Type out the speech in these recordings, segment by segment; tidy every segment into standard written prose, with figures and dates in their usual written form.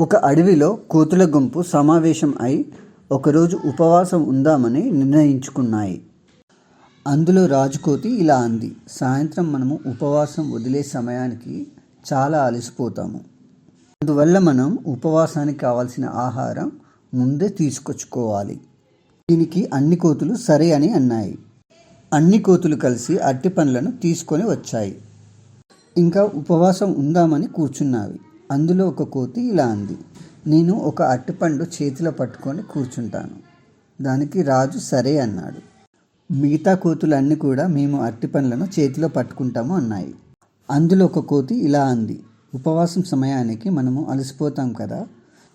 ఒక అడవిలో కోతుల గుంపు సమావేశం అయి ఒకరోజు ఉపవాసం ఉందామని నిర్ణయించుకున్నాయి. అందులో రాజుకోతి ఇలా అంది, సాయంత్రం మనము ఉపవాసం వదిలే సమయానికి చాలా అలసిపోతాము. అందువల్ల మనం ఉపవాసానికి కావాల్సిన ఆహారం ముందే తీసుకొచ్చుకోవాలి. దీనికి అన్ని కోతులు సరే అని అన్నాయి. అన్ని కోతులు కలిసి అరటి పండ్లను తీసుకొని వచ్చాయి. ఇంకా ఉపవాసం ఉందామని కూర్చున్నావి. అందులో ఒక కోతి ఇలా అంది, నేను ఒక అరటిపండు చేతిలో పట్టుకొని కూర్చుంటాను. దానికి రాజు సరే అన్నాడు. మిగతా కోతులన్నీ కూడా మేము అరటిపండ్లను చేతిలో పట్టుకుంటాము అన్నాయి. అందులో ఒక కోతి ఇలా అంది, ఉపవాసం సమయానికి మనము అలసిపోతాం కదా,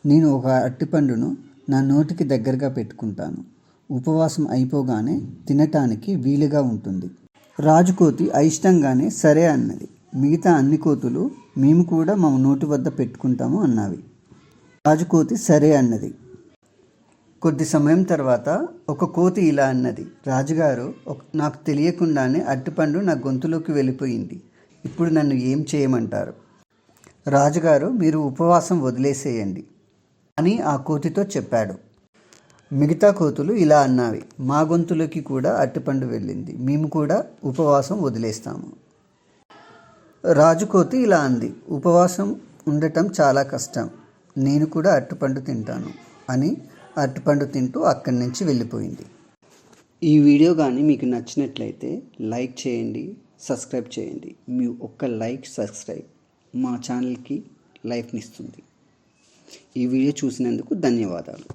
నేను ఒక అరటిపండును నా నోటికి దగ్గరగా పెట్టుకుంటాను. ఉపవాసం అయిపోగానే తినటానికి వీలుగా ఉంటుంది. రాజుకోతి అయిష్టంగానే సరే అన్నది. మిగతా అన్ని కోతులు మేము కూడా మా నోటి వద్ద పెట్టుకుంటాము అన్నవి. రాజుకోతి సరే అన్నది. కొద్ది సమయం తర్వాత ఒక కోతి ఇలా అన్నది, రాజుగారు, నాకు తెలియకుండానే అరటిపండు నా గొంతులోకి వెళ్ళిపోయింది. ఇప్పుడు నన్ను ఏం చేయమంటారు? రాజుగారు, మీరు ఉపవాసం వదిలేసేయండి అని ఆ కోతితో చెప్పాడు. మిగతా కోతులు ఇలా అన్నవి, మా గొంతులోకి కూడా అరటిపండు వెళ్ళింది, మేము కూడా ఉపవాసం వదిలేస్తాము. రాజుకోతి ఇలా అంది, ఉపవాసం ఉండటం చాలా కష్టం, నేను కూడా అరటిపండు తింటాను అని అరటిపండు తింటూ అక్కడి నుంచి వెళ్ళిపోయింది. ఈ వీడియో కానీ మీకు నచ్చినట్లయితే లైక్ చేయండి, సబ్స్క్రైబ్ చేయండి. మీ ఒక్క లైక్ సబ్స్క్రైబ్ మా ఛానల్కి లైఫ్ని ఇస్తుంది. ఈ వీడియో చూసినందుకు ధన్యవాదాలు.